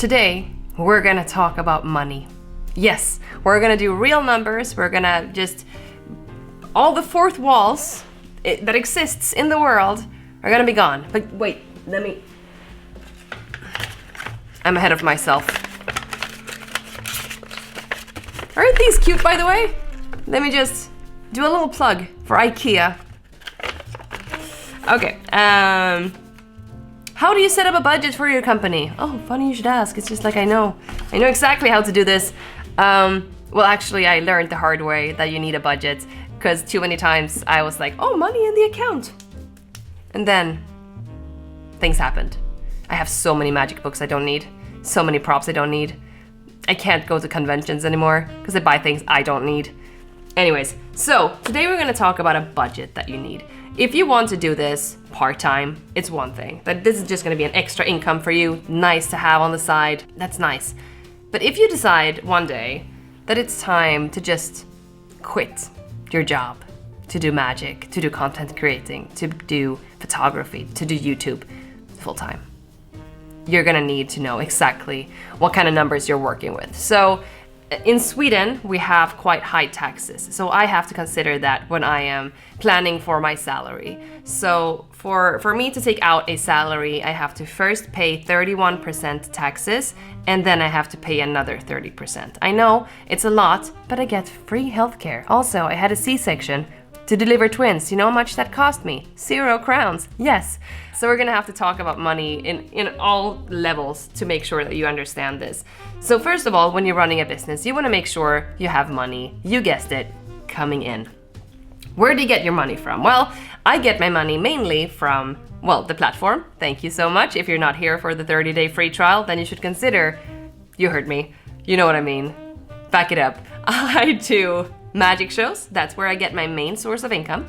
Today, we're gonna talk about money. Yes, we're gonna do real numbers. We're gonna just, all the fourth walls that exists in the world are gonna be gone. But wait, I'm ahead of myself. Aren't these cute, by the way? Let me just do a little plug for IKEA. Okay, how do you set up a budget for your company? Oh, funny you should ask. It's just like I know exactly how to do this. Well, actually, I learned the hard way that you need a budget, because too many times I was like, oh, money in the account. And then things happened. I have so many magic books I don't need, so many props I don't need. I can't go to conventions anymore because I buy things I don't need. Anyways, so today we're gonna talk about a budget that you need. If you want to do this part-time, it's one thing. That this is just gonna be an extra income for you, nice to have on the side, that's nice. But if you decide one day that it's time to just quit your job, to do magic, to do content creating, to do photography, to do YouTube full-time, you're gonna need to know exactly what kind of numbers you're working with. So in Sweden, we have quite high taxes. So I have to consider that when I am planning for my salary. So for me to take out a salary, I have to first pay 31% taxes, and then I have to pay another 30%. I know it's a lot, but I get free healthcare. Also, I had a C-section to deliver twins. You know how much that cost me? 0 crowns. Yes. So we're gonna have to talk about money in all levels to make sure that you understand this. So first of all, when you're running a business, you wanna make sure you have money, you guessed it, coming in. Where do you get your money from? Well, I get my money mainly from, well, the platform. Thank you so much. If you're not here for the 30-day free trial, then you should consider, you heard me, you know what I mean. Back it up. I do magic shows, that's where I get my main source of income.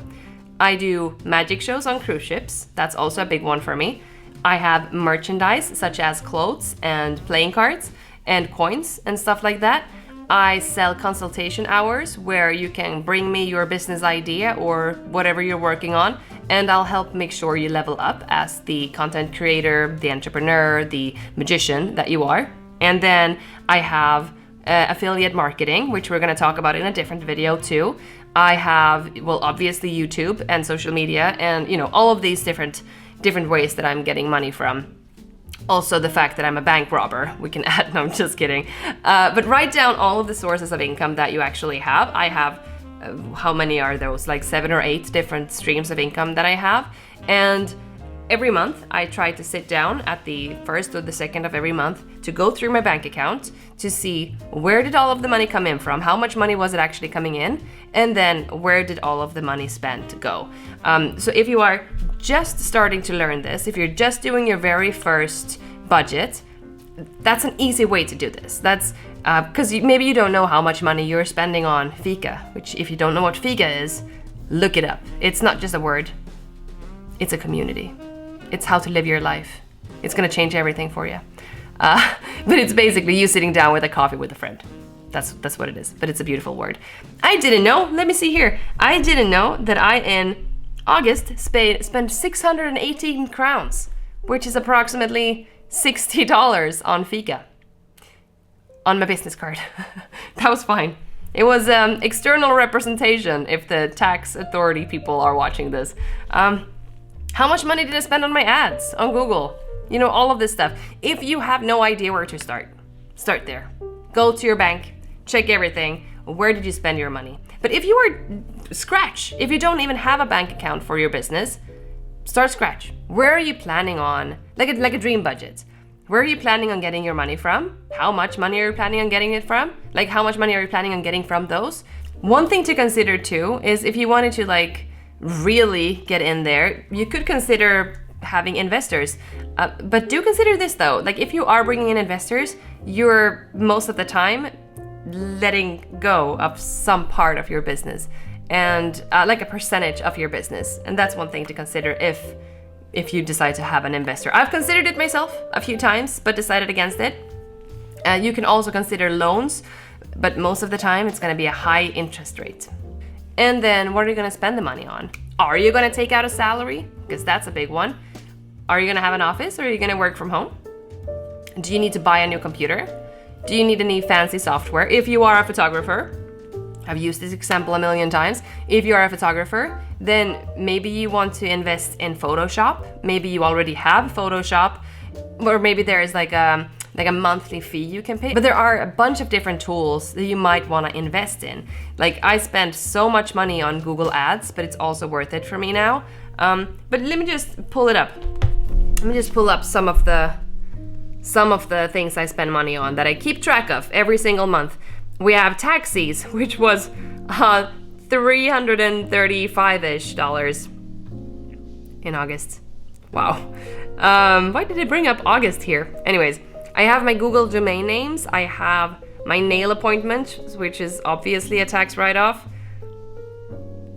I do magic shows on cruise ships, that's also a big one for me. I have merchandise such as clothes and playing cards and coins and stuff like that. I sell consultation hours where you can bring me your business idea or whatever you're working on, and I'll help make sure you level up as the content creator, the entrepreneur, the magician that you are. And then I have affiliate marketing, which we're going to talk about in a different video too. I have, well, obviously YouTube and social media, and all of these different ways that I'm getting money from. Also the fact that I'm a bank robber, we can add, no, I'm just kidding. But write down all of the sources of income that you actually have. I have, how many are those? Like 7 or 8 different streams of income that I have. And every month, I try to sit down at the first or the second of every month to go through my bank account to see where did all of the money come in from, how much money was it actually coming in, and then where did all of the money spent go. So if you are just starting to learn this, if you're just doing your very first budget, that's an easy way to do this. That's because maybe you don't know how much money you're spending on fika, which if you don't know what fika is, look it up. It's not just a word, it's a community. It's how to live your life. It's gonna change everything for you. But it's basically you sitting down with a coffee with a friend. That's what it is, but it's a beautiful word. I didn't know, let me see here. I didn't know that I, in August, spent 618 crowns, which is approximately $60 on fika. On my business card. That was fine. It was external representation if the tax authority people are watching this. How much money did I spend on my ads on Google? All of this stuff. If you have no idea where to start there. Go to your bank, check everything. Where did you spend your money? But if you are scratch, if you don't even have a bank account for your business, start scratch. Where are you planning on, like a dream budget? Where are you planning on getting your money from? How much money are you planning on getting it from? Like how much money are you planning on getting from those? One thing to consider too is if you wanted to really get in there, you could consider having investors. But do consider this though, if you are bringing in investors, you're most of the time letting go of some part of your business and like a percentage of your business. And that's one thing to consider if you decide to have an investor. I've considered it myself a few times, but decided against it. You can also consider loans, but most of the time it's gonna be a high interest rate. And then what are you gonna spend the money on? Are you gonna take out a salary? Because that's a big one. Are you gonna have an office or are you gonna work from home? Do you need to buy a new computer? Do you need any fancy software? If you are a photographer, I've used this example a million times. If you are a photographer, then maybe you want to invest in Photoshop. Maybe you already have Photoshop, or maybe there is like a monthly fee you can pay. But there are a bunch of different tools that you might want to invest in. Like I spend so much money on Google Ads, but it's also worth it for me now. But let me just pull it up. Let me just pull up some of the things I spend money on that I keep track of every single month. We have taxis, which was $335-ish in August. Wow. Why did it bring up August here? Anyways, I have my Google domain names. I have my nail appointment, which is obviously a tax write-off.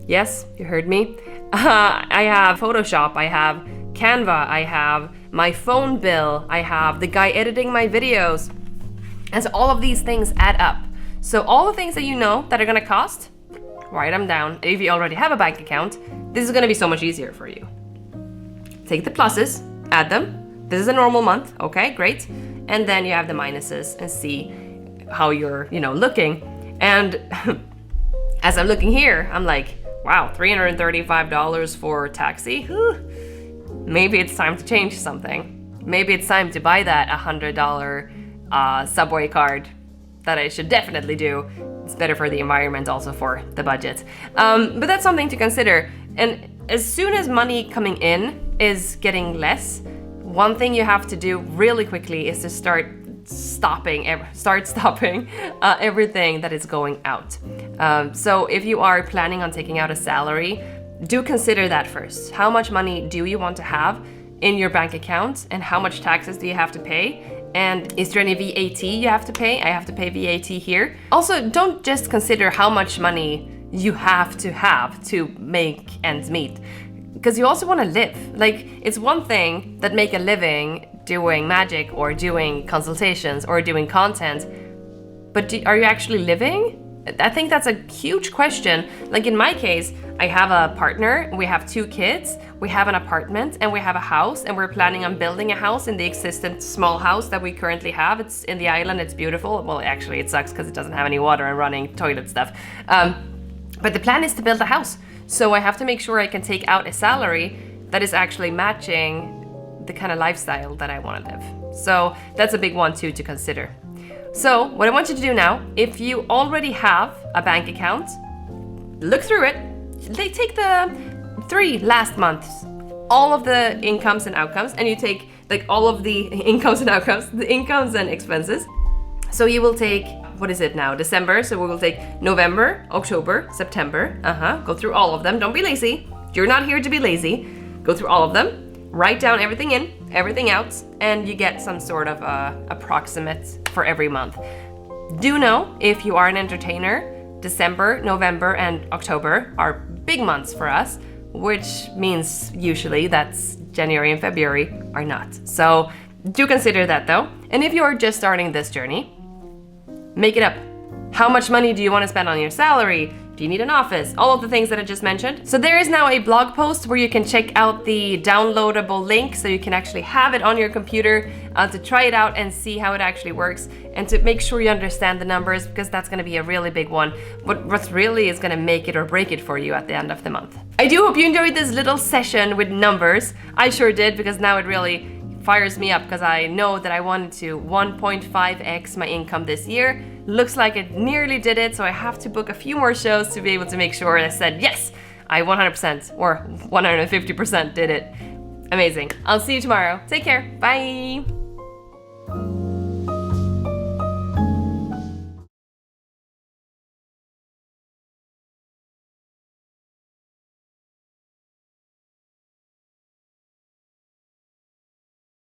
Yes, you heard me. I have Photoshop. I have Canva. I have my phone bill. I have the guy editing my videos. And so all of these things add up. So all the things that you know that are gonna cost, write them down. If you already have a bank account, this is gonna be so much easier for you. Take the pluses, add them. This is a normal month, okay, great. And then you have the minuses and see how you're, looking. And as I'm looking here, I'm like, wow, $335 for taxi? Whew. Maybe it's time to change something. Maybe it's time to buy that $100 subway card that I should definitely do. It's better for the environment, also for the budget. But that's something to consider. And as soon as money coming in is getting less, one thing you have to do really quickly is to start stopping everything that is going out. So if you are planning on taking out a salary, do consider that first. How much money do you want to have in your bank account, and how much taxes do you have to pay? And is there any VAT you have to pay? I have to pay VAT here. Also, don't just consider how much money you have to make ends meet, because you also want to live. Like, it's one thing that make a living doing magic or doing consultations or doing content, but are you actually living? I think that's a huge question. Like in my case, I have a partner, we have 2 kids, we have an apartment, and we have a house, and we're planning on building a house in the existent small house that we currently have. It's in the island, it's beautiful. Well, actually it sucks because it doesn't have any water and running toilet stuff. But the plan is to build a house. So I have to make sure I can take out a salary that is actually matching the kind of lifestyle that I want to live. So that's a big one too to consider. So what I want you to do now, if you already have a bank account, look through it. Take the 3 last months, all of the incomes and outcomes, and you take like all of the incomes and outcomes, the incomes and expenses. So you will take, what is it now, December, so we will take November, October, September, go through all of them. Don't be lazy. You're not here to be lazy. Go through all of them. Write down everything in, everything out, and you get some sort of approximate for every month. Do know, if you are an entertainer, December, November, and October are big months for us, which means usually that's January and February are not. So do consider that though. And if you are just starting this journey, make it up. How much money do you want to spend on your salary? Do you need an office? All of the things that I just mentioned. So there is now a blog post where you can check out the downloadable link, so you can actually have it on your computer to try it out and see how it actually works, and to make sure you understand the numbers, because that's going to be a really big one. What really is going to make it or break it for you at the end of the month. I do hope you enjoyed this little session with numbers. I sure did, because now it really fires me up, because I know that I wanted to 1.5x my income this year. Looks like it nearly did it, so I have to book a few more shows to be able to make sure I said, yes, I 100% or 150% did it. Amazing. I'll see you tomorrow. Take care. Bye.